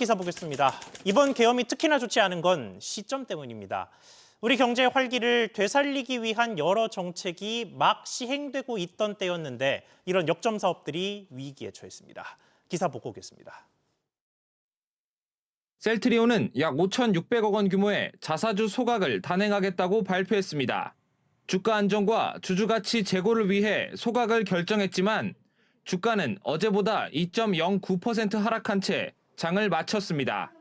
기사 보겠습니다. 이번 계엄이 특히나 좋지 않은 건 시점 때문입니다. 우리 경제의 활기를 되살리기 위한 여러 정책이 막 시행되고 있던 때였는데 이런 역점 사업들이 위기에 처했습니다. 기사 보고 오겠습니다. 셀트리온은 약 5,600억 원 규모의 자사주 소각을 단행하겠다고 발표했습니다. 주가 안정과 주주 가치 제고를 위해 소각을 결정했지만 주가는 어제보다 2.09% 하락한 채 장을 마쳤습니다.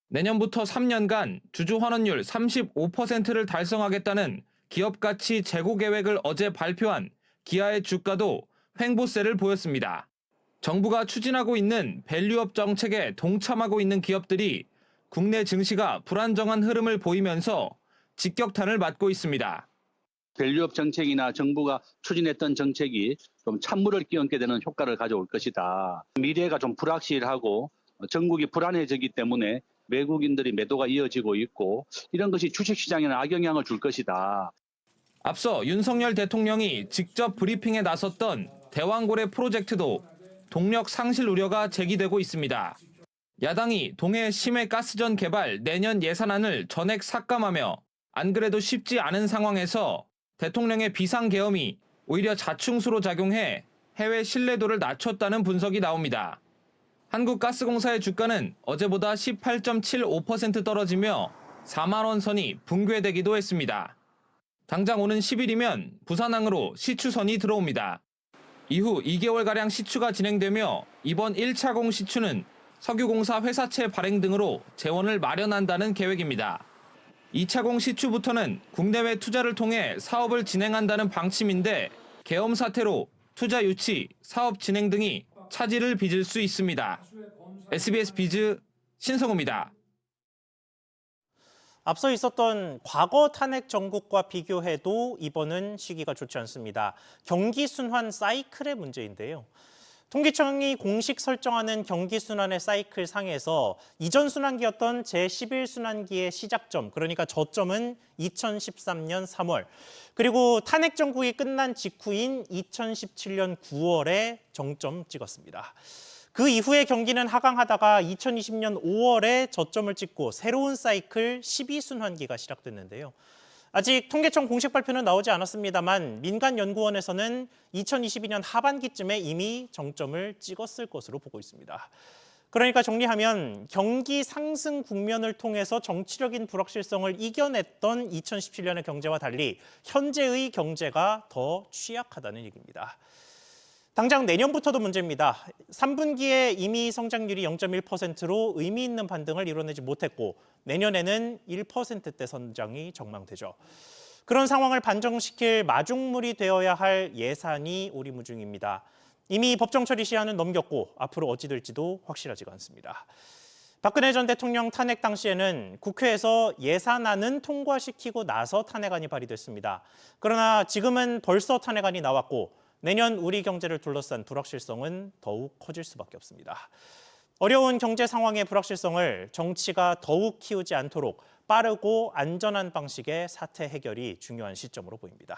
내년부터 3년간 주주 환원율 35%를 달성하겠다는 기업 가치 제고 계획을 어제 발표한 기아의 주가도 횡보세를 보였습니다. 정부가 추진하고 있는 밸류업 정책에 동참하고 있는 기업들이 국내 증시가 불안정한 흐름을 보이면서 직격탄을 맞고 있습니다. 밸류업 정책이나 정부가 추진했던 정책이 좀 찬물을 끼얹게 되는 효과를 가져올 것이다. 미래가 좀 불확실하고 전국이 불안해지기 때문에 외국인들이 매도가 이어지고 있고 이런 것이 주식시장에는 악영향을 줄 것이다. 앞서 윤석열 대통령이 직접 브리핑에 나섰던 대왕고래 프로젝트도 동력 상실 우려가 제기되고 있습니다. 야당이 동해 심해 가스전 개발 내년 예산안을 전액 삭감하며 안 그래도 쉽지 않은 상황에서 대통령의 비상계엄이 오히려 자충수로 작용해 해외 신뢰도를 낮췄다는 분석이 나옵니다. 한국가스공사의 주가는 어제보다 18.75% 떨어지며 4만 원 선이 붕괴되기도 했습니다. 당장 오는 10일이면 부산항으로 시추선이 들어옵니다. 이후 2개월가량 시추가 진행되며 이번 1차 공시추는 석유공사 회사채 발행 등으로 재원을 마련한다는 계획입니다. 2차 공시추부터는 국내외 투자를 통해 사업을 진행한다는 방침인데 계엄 사태로 투자 유치, 사업 진행 등이 차질을 빚을 수 있습니다. SBS 비즈 신성우입니다. 앞서 있었던 과거 탄핵 정국과 비교해도 이번은 시기가 좋지 않습니다. 경기 순환 사이클의 문제인데요. 통계청이 공식 설정하는 경기 순환의 사이클 상에서 이전 순환기였던 제11순환기의 시작점, 그러니까 저점은 2013년 3월, 그리고 탄핵 정국이 끝난 직후인 2017년 9월에 정점 찍었습니다. 그 이후에 경기는 하강하다가 2020년 5월에 저점을 찍고 새로운 사이클 12순환기가 시작됐는데요. 아직 통계청 공식 발표는 나오지 않았습니다만 민간 연구원에서는 2022년 하반기쯤에 이미 정점을 찍었을 것으로 보고 있습니다. 그러니까 정리하면 경기 상승 국면을 통해서 정치적인 불확실성을 이겨냈던 2017년의 경제와 달리 현재의 경제가 더 취약하다는 얘기입니다. 당장 내년부터도 문제입니다. 3분기에 이미 성장률이 0.1%로 의미 있는 반등을 이뤄내지 못했고 내년에는 1%대 성장이 전망되죠. 그런 상황을 반정시킬 마중물이 되어야 할 예산이 오리무중입니다. 이미 법정 처리 시한은 넘겼고 앞으로 어찌 될지도 확실하지가 않습니다. 박근혜 전 대통령 탄핵 당시에는 국회에서 예산안은 통과시키고 나서 탄핵안이 발의됐습니다. 그러나 지금은 벌써 탄핵안이 나왔고 내년 우리 경제를 둘러싼 불확실성은 더욱 커질 수밖에 없습니다. 어려운 경제 상황의 불확실성을 정치가 더욱 키우지 않도록 빠르고 안전한 방식의 사태 해결이 중요한 시점으로 보입니다.